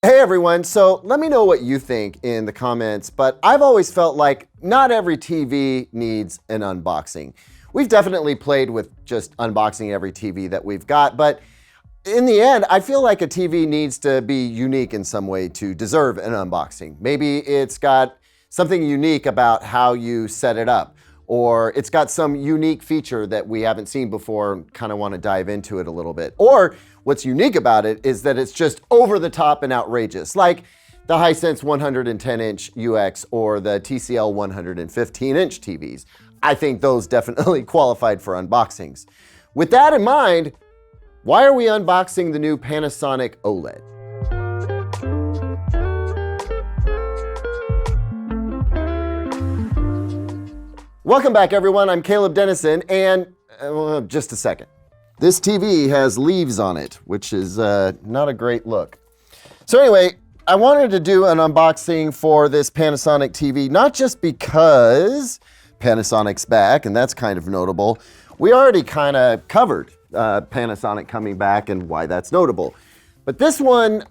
Hey everyone, so let me know what you think in the comments, but I've always felt like not every TV needs an unboxing. We've definitely played with just unboxing every TV that we've got, but in the end, I feel like a TV needs to be unique in some way to deserve an unboxing. Maybe it's got something unique about how you set it up, or it's got some unique feature that we haven't seen before and kind of want to dive into it a little bit. Or what's unique about it is that it's just over the top and outrageous, like the Hisense 110-inch UX or the TCL 115-inch TVs. I think those definitely qualified for unboxings. With that in mind, why are we unboxing the new Panasonic OLED? Welcome back everyone, I'm Caleb Dennison, and just a second. This TV has leaves on it, which is not a great look. So anyway, I wanted to do an unboxing for this Panasonic TV, not just because Panasonic's back, and that's kind of notable. We already kind of covered Panasonic coming back and why that's notable. But this one,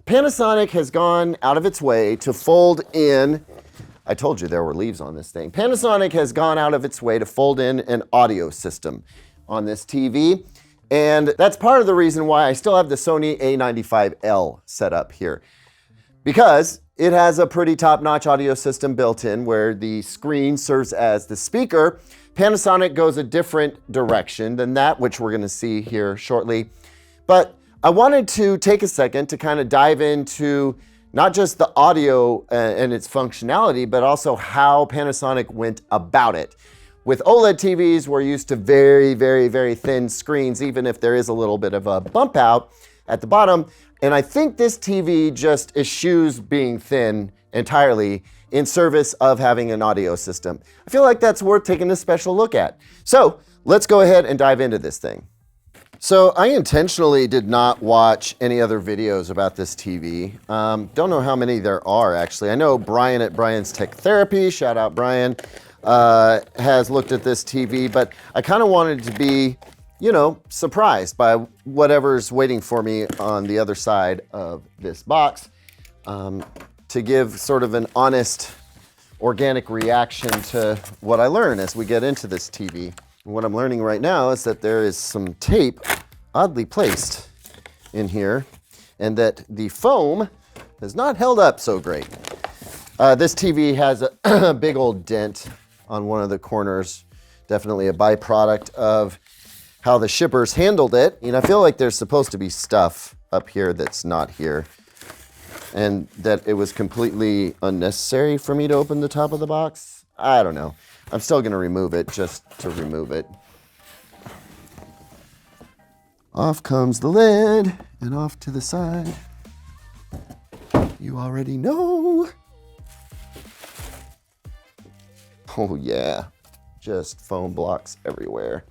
Panasonic has gone out of its way to fold in, I told you there were leaves on this thing. Panasonic has gone out of its way to fold in an audio system on this TV. And that's part of the reason why I still have the Sony A95L set up here, because it has a pretty top-notch audio system built in where the screen serves as the speaker. Panasonic goes a different direction than that, which we're gonna see here shortly. But I wanted to take a second to kind of dive into not just the audio and its functionality, but also how Panasonic went about it. With OLED TVs, we're used to very, very, very thin screens, even if there is a little bit of a bump out at the bottom. And I think this TV just eschews being thin entirely in service of having an audio system. I feel like that's worth taking a special look at. So let's go ahead and dive into this thing. So I intentionally did not watch any other videos about this TV. Don't know how many there are actually. I know Brian at Brian's Tech Therapy, shout out Brian, has looked at this TV, but I kind of wanted to be, you know, surprised by whatever's waiting for me on the other side of this box, to give sort of an honest, organic reaction to what I learn as we get into this TV. What I'm learning right now is that there is some tape oddly placed in here, and that the foam has not held up so great. This TV has a big old dent on one of the corners, definitely a byproduct of how the shippers handled it. You know, I feel like there's supposed to be stuff up here that's not here, and that it was completely unnecessary for me to open the top of the box. I don't know. I'm still gonna remove it just to remove it. Off comes the lid and off to the side. You already know. Oh yeah, just foam blocks everywhere.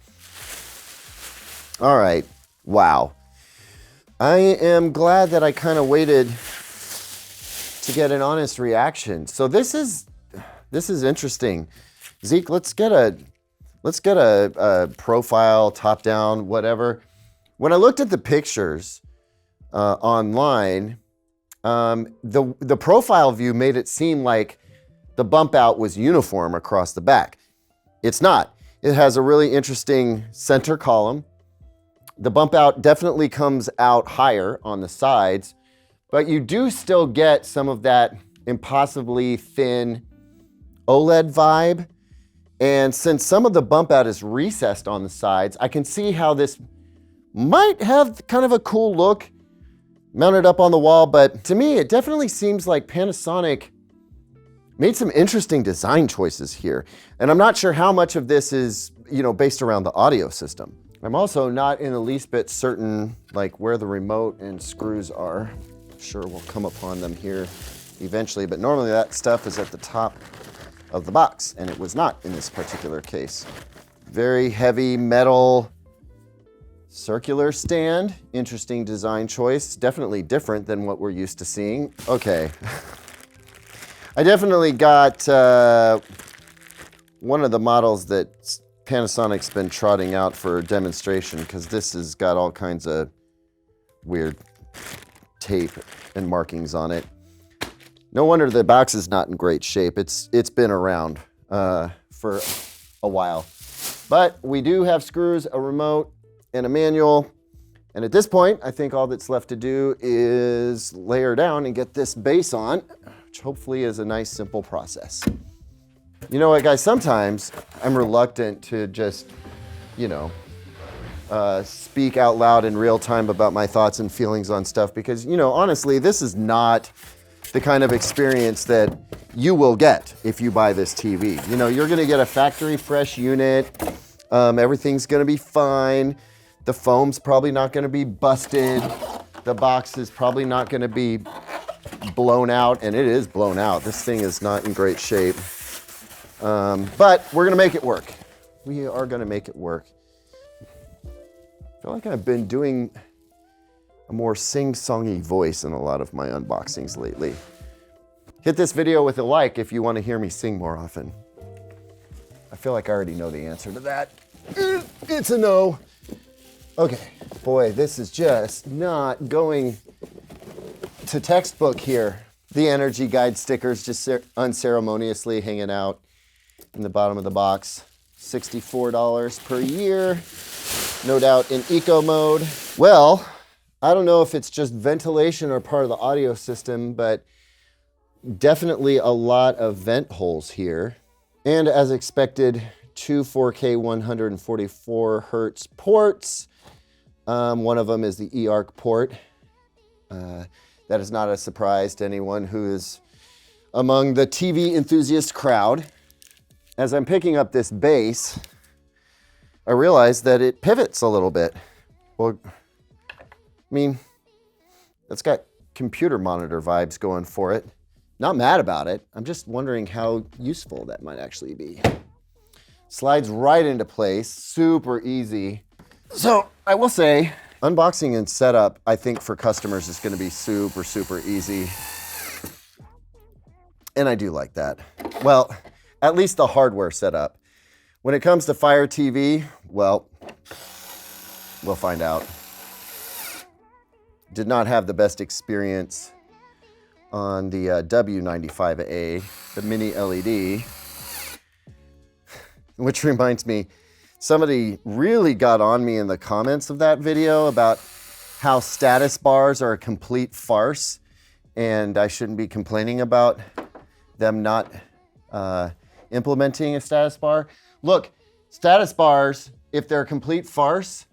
All right, wow. I am glad that I kind of waited to get an honest reaction. So this is interesting. Zeke, let's get a profile, top down, whatever. When I looked at the pictures online, the profile view made it seem like the bump out was uniform across the back. It's not. It has a really interesting center column. The bump out definitely comes out higher on the sides, but you do still get some of that impossibly thin OLED vibe. And since some of the bump out is recessed on the sides, I can see how this might have kind of a cool look mounted up on the wall, but to me, it definitely seems like Panasonic made some interesting design choices here. And I'm not sure how much of this is, you know, based around the audio system. I'm also not in the least bit certain like where the remote and screws are. I'm sure we'll come upon them here eventually, but normally that stuff is at the top of the box, and it was not in this particular case. Very heavy metal circular stand. Interesting design choice. Definitely different than what we're used to seeing. Okay. I definitely got one of the models that Panasonic's been trotting out for demonstration, because this has got all kinds of weird tape and markings on it. No wonder the box is not in great shape. It's been around for a while. But we do have screws, a remote, and a manual. And at this point, I think all that's left to do is layer down and get this base on, which hopefully is a nice, simple process. You know what, guys? Sometimes I'm reluctant to just, you know, speak out loud in real time about my thoughts and feelings on stuff because, you know, honestly, this is not the kind of experience that you will get if you buy this TV. You know, you're gonna get a factory fresh unit. Everything's gonna be fine. The foam's probably not gonna be busted. The box is probably not gonna be blown out, and it is blown out. This thing is not in great shape. But we're gonna make it work. We are gonna make it work. I feel like I've been doing a more sing-songy voice in a lot of my unboxings lately. Hit this video with a like if you want to hear me sing more often. I feel like I already know the answer to that. It's a no. Okay, boy, this is just not going to textbook here. The energy guide stickers just unceremoniously hanging out in the bottom of the box. $64 per year, no doubt in eco mode. Well, I don't know if it's just ventilation or part of the audio system, but definitely a lot of vent holes here. And as expected, two 4K 144 hertz ports. One of them is the eARC port. That is not a surprise to anyone who is among the TV enthusiast crowd. As I'm picking up this base, I realize that it pivots a little bit. Well, I mean, it's got computer monitor vibes going for it. Not mad about it. I'm just wondering how useful that might actually be. Slides right into place, super easy. So I will say, unboxing and setup, I think for customers is gonna be super, super easy. And I do like that. Well, at least the hardware setup. When it comes to Fire TV, well, we'll find out. Did not have the best experience on the W95A, the mini LED, which reminds me, somebody really got on me in the comments of that video about how status bars are a complete farce and I shouldn't be complaining about them not implementing a status bar. Look, status bars, if they're a complete farce,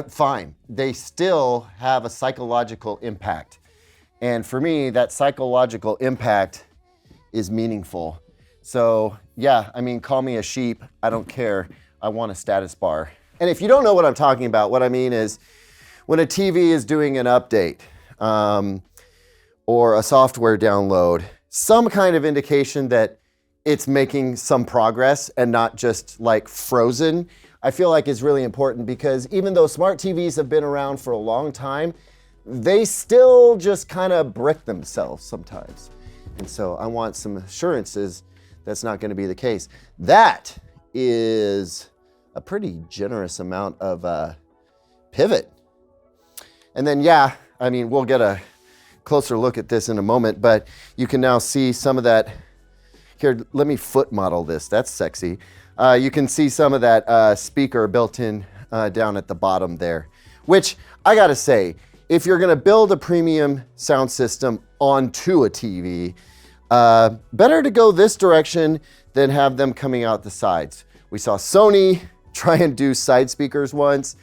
fine. They still have a psychological impact. And for me, that psychological impact is meaningful. So yeah, I mean, call me a sheep. I don't care. I want a status bar. And if you don't know what I'm talking about, what I mean is when a TV is doing an update or a software download, some kind of indication that it's making some progress and not just like frozen, I feel like is really important because even though smart TVs have been around for a long time, they still just kind of brick themselves sometimes. And so I want some assurances that's not going to be the case. That is a pretty generous amount of pivot. And then, yeah, I mean, we'll get a closer look at this in a moment, but you can now see some of that. Here, let me foot model this. That's sexy. You can see some of that speaker built in down at the bottom there, which I gotta say, if you're gonna build a premium sound system onto a TV, better to go this direction than have them coming out the sides. We saw Sony try and do side speakers once.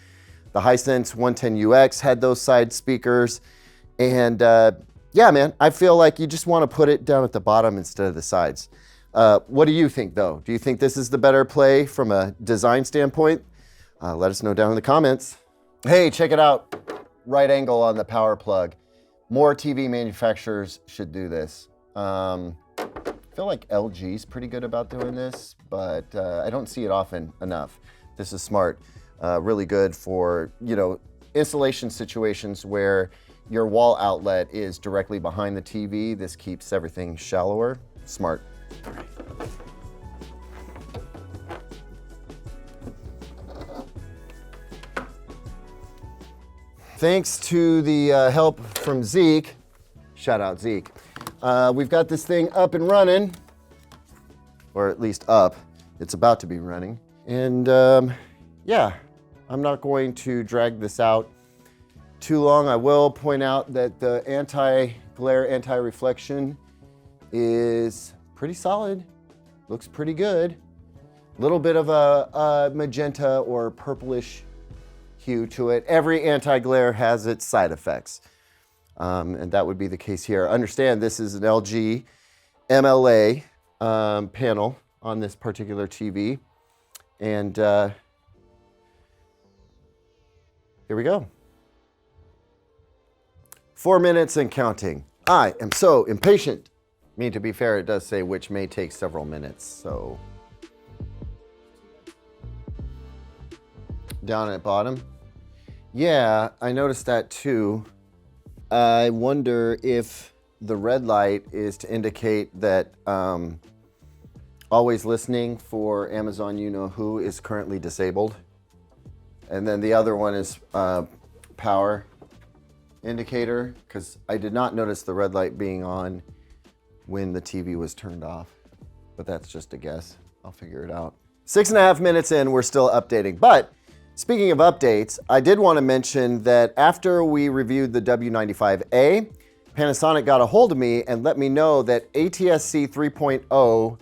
The Hisense 110UX had those side speakers. And yeah, man, I feel like you just wanna put it down at the bottom instead of the sides. What do you think though? Do you think this is the better play from a design standpoint? Let us know down in the comments. Hey, check it out. Right angle on the power plug. More TV manufacturers should do this. I feel like LG's pretty good about doing this, but I don't see it often enough. This is smart. Really good for, you know, installation situations where your wall outlet is directly behind the TV. This keeps everything shallower. Smart. All right. Thanks to the help from Zeke, Shout out Zeke. We've got this thing up and running, or at least up. It's about to be running. And yeah, I'm not going to drag this out too long. I will point out that the anti-glare, anti-reflection is pretty solid. Looks pretty good. A little bit of a magenta or purplish hue to it. Every anti-glare has its side effects. And that would be the case here. Understand this is an LG MLA panel on this particular TV. And here we go. 4 minutes and counting. I am so impatient. I mean, to be fair, it does say which may take several minutes, so. Down at bottom. Yeah, I noticed that too. I wonder if the red light is to indicate that always listening for Amazon You Know Who is currently disabled. And then the other one is power indicator, because I did not notice the red light being on when the TV was turned off, but that's just a guess. I'll figure it out. 6.5 minutes in, we're still updating. But speaking of updates, I did want to mention that after we reviewed the W95A, Panasonic got a hold of me and let me know that ATSC 3.0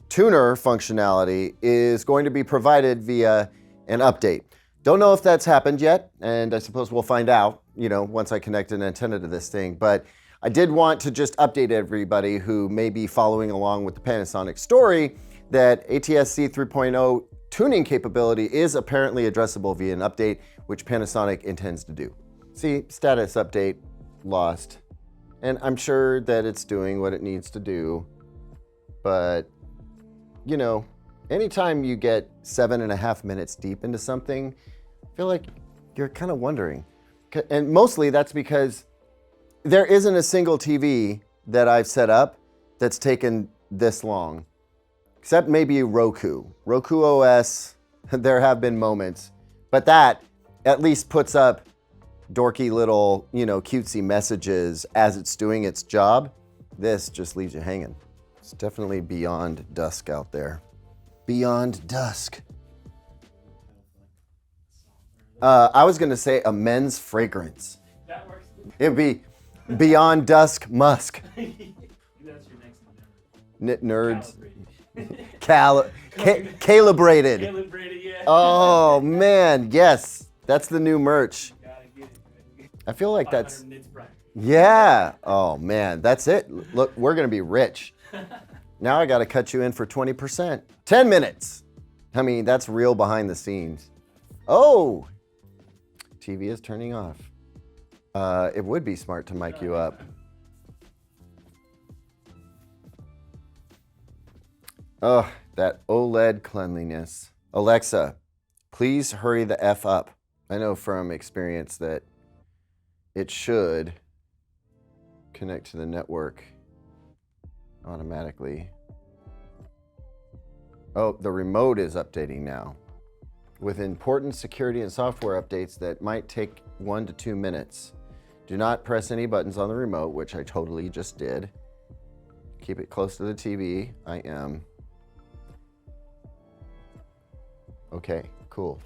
tuner functionality is going to be provided via an update. Don't know if that's happened yet, and I suppose we'll find out, you know, once I connect an antenna to this thing. But I did want to just update everybody who may be following along with the Panasonic story that ATSC 3.0 tuning capability is apparently addressable via an update, which Panasonic intends to do. See, status update lost. And I'm sure that it's doing what it needs to do. But, you know, anytime you get 7.5 minutes deep into something, I feel like you're kind of wondering. And mostly that's because there isn't a single TV that I've set up that's taken this long, except maybe Roku. Roku OS, there have been moments, but that at least puts up dorky little, you know, cutesy messages as it's doing its job. This just leaves you hanging. It's definitely beyond dusk out there. Beyond dusk. I was gonna say a men's fragrance. That works. It'd be Beyond Dusk Musk. That's your next Nerds. Calibrated. Calibrated. Calibrated, yeah. Oh man, yes. That's the new merch. Gotta get it. I feel like that's, 500 nits bright. yeah. Oh man, that's it. Look, we're gonna be rich. Now I gotta cut you in for 20%. 10 minutes. I mean, that's real behind the scenes. Oh, TV is turning off. It would be smart to mic you up. Oh, that OLED cleanliness. Alexa, please hurry the F up. I know from experience that it should connect to the network automatically. Oh, the remote is updating now with important security and software updates that might take 1 to 2 minutes. Do not press any buttons on the remote, which I totally just did. Keep it close to the TV. I am. Okay, cool.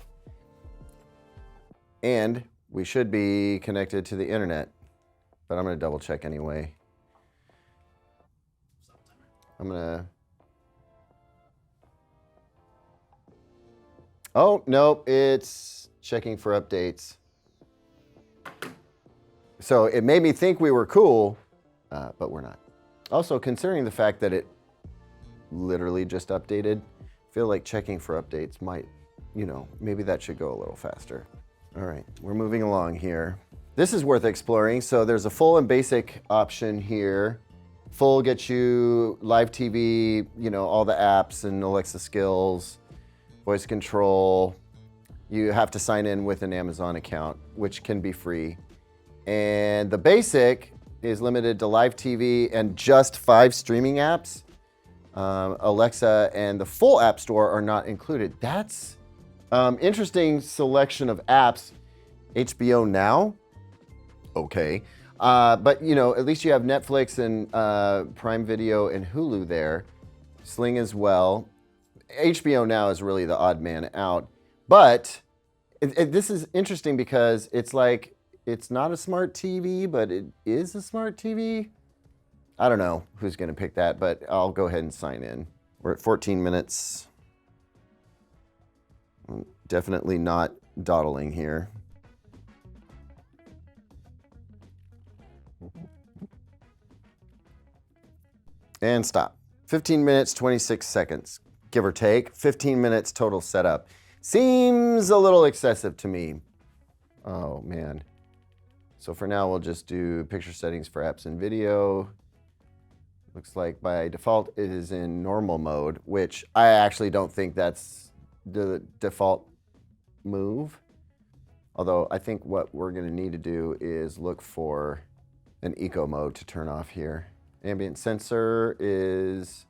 And we should be connected to the internet, but I'm gonna double check anyway. Oh, nope, it's checking for updates. So it made me think we were cool, but we're not. Also, considering the fact that it literally just updated, I feel like checking for updates might, you know, maybe that should go a little faster. All right, we're moving along here. This is worth exploring. So there's a full and basic option here. Full gets you live TV, you know, all the apps and Alexa skills, voice control. You have to sign in with an Amazon account, which can be free. And the basic is limited to live TV and just 5 streaming apps. Alexa and the full app store are not included. That's interesting selection of apps. HBO Now, okay. But you know, at least you have Netflix and Prime Video and Hulu there. Sling as well. HBO Now is really the odd man out. But this is interesting because it's like, it's not a smart TV, but it is a smart TV. I don't know who's gonna pick that, but I'll go ahead and sign in. We're at 14 minutes. I'm definitely not dawdling here. And stop. 15 minutes, 26 seconds, give or take. 15 minutes total setup. Seems a little excessive to me. Oh man. So for now, we'll just do picture settings for apps and video. Looks like by default, it is in normal mode, which I actually don't think that's the default move. Although I think what we're gonna need to do is look for an eco mode to turn off here. Ambient sensor is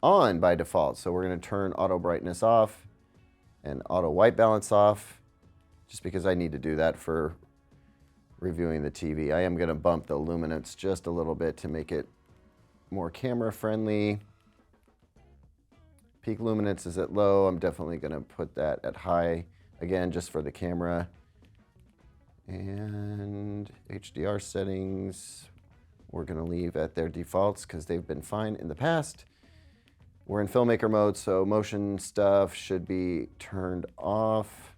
on by default. So we're gonna turn auto brightness off and auto white balance off, just because I need to do that for reviewing the TV. I am gonna bump the luminance just a little bit to make it more camera friendly. Peak luminance is at low. I'm definitely gonna put that at high, again, just for the camera. And HDR settings, we're gonna leave at their defaults because they've been fine in the past. We're in filmmaker mode, so motion stuff should be turned off.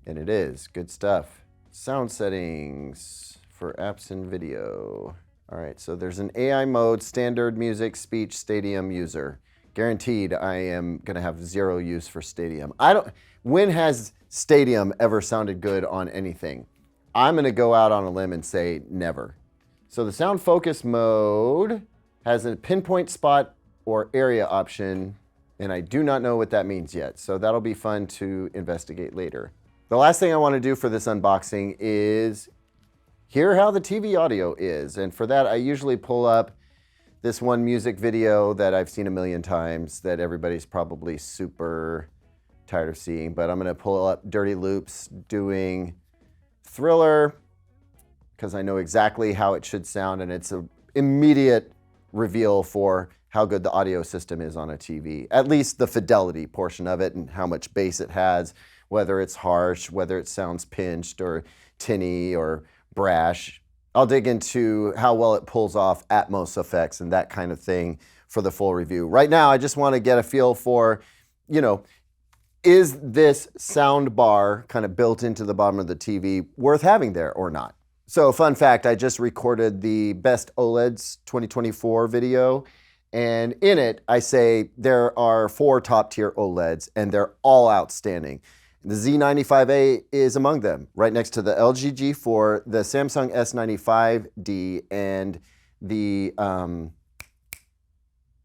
And it is, good stuff. Sound settings for apps and video. All right, so there's an AI mode, standard music, speech, stadium user. Guaranteed I am gonna have zero use for stadium. When has stadium ever sounded good on anything? I'm gonna go out on a limb and say never. So the sound focus mode has a pinpoint spot or area option, and I do not know what that means yet. So that'll be fun to investigate later. The last thing I wanna do for this unboxing is hear how the TV audio is. And for that, I usually pull up this one music video that I've seen a million times that everybody's probably super tired of seeing, but I'm gonna pull up Dirty Loops doing Thriller, because I know exactly how it should sound, and it's an immediate reveal for how good the audio system is on a TV. At least the fidelity portion of it and how much bass it has, whether it's harsh, whether it sounds pinched or tinny or brash. I'll dig into how well it pulls off Atmos effects and that kind of thing for the full review. Right now, I just want to get a feel for, you know, is this sound bar kind of built into the bottom of the TV worth having there or not? So fun fact, I just recorded the Best OLEDs 2024 video, and in it, I say there are 4 top tier OLEDs and they're all outstanding. The Z95A is among them, right next to the LG G4, the Samsung S95D, and the Sony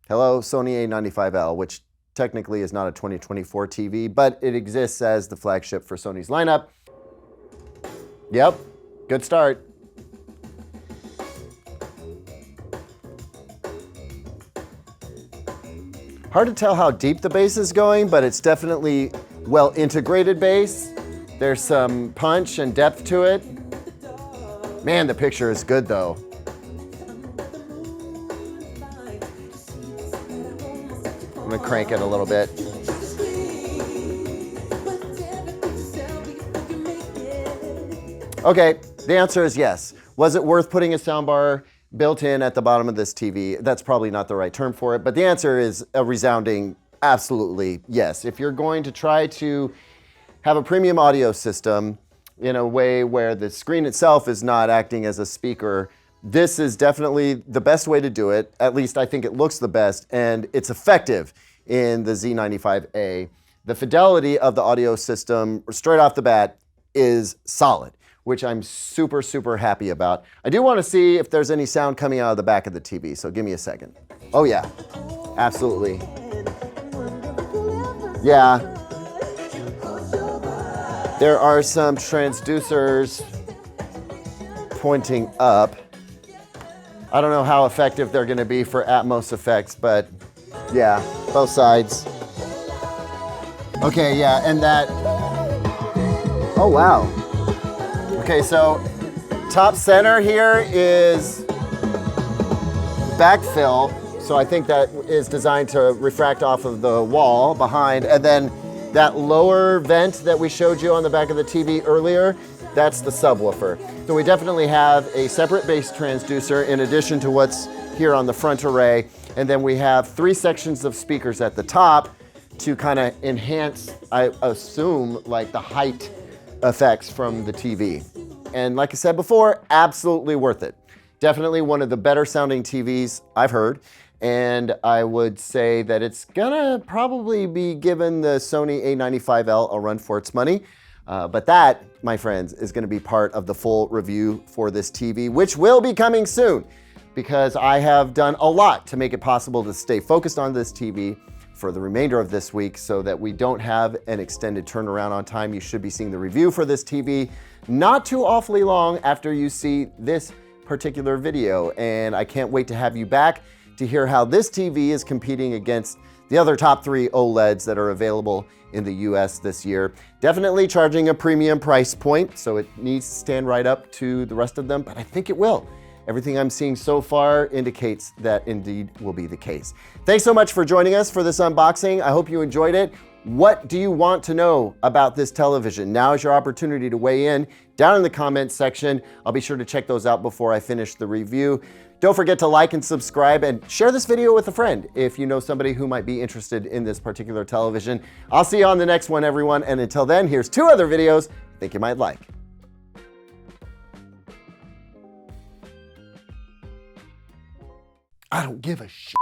A95L, which technically is not a 2024 TV, but it exists as the flagship for Sony's lineup. Yep, good start. Hard to tell how deep the bass is going, but it's definitely well integrated bass. There's some punch and depth to it. Man, the picture is good though. I'm gonna crank it a little bit. Okay, the answer is yes. Was it worth putting a soundbar built in at the bottom of this TV? That's probably not the right term for it, but the answer is a resounding absolutely yes. If you're going to try to have a premium audio system in a way where the screen itself is not acting as a speaker, this is definitely the best way to do it. At least I think it looks the best, and it's effective in the Z95A. The fidelity of the audio system straight off the bat is solid, which I'm super, super happy about. I do want to see if there's any sound coming out of the back of the TV, so give me a second. Oh yeah, absolutely. Yeah. There are some transducers pointing up. I don't know how effective they're gonna be for Atmos effects, but yeah, both sides. Okay, yeah, and that, oh wow. Okay, so top center here is backfill. So I think that is designed to refract off of the wall behind. And then that lower vent that we showed you on the back of the TV earlier, that's the subwoofer. So we definitely have a separate bass transducer in addition to what's here on the front array. And then we have 3 sections of speakers at the top to kind of enhance, I assume, like the height effects from the TV. And like I said before, absolutely worth it. Definitely one of the better sounding TVs I've heard. And I would say that it's gonna probably be given the Sony A95L a run for its money. But that, my friends, is gonna be part of the full review for this TV, which will be coming soon because I have done a lot to make it possible to stay focused on this TV for the remainder of this week so that we don't have an extended turnaround on time. You should be seeing the review for this TV not too awfully long after you see this particular video. And I can't wait to have you back to hear how this TV is competing against the other top 3 OLEDs that are available in the US this year. Definitely charging a premium price point, so it needs to stand right up to the rest of them, but I think it will. Everything I'm seeing so far indicates that indeed will be the case. Thanks so much for joining us for this unboxing. I hope you enjoyed it. What do you want to know about this television? Now is your opportunity to weigh in down in the comments section. I'll be sure to check those out before I finish the review. Don't forget to like and subscribe and share this video with a friend if you know somebody who might be interested in this particular television. I'll see you on the next one, everyone. And until then, here's 2 other videos I think you might like. I don't give a shit.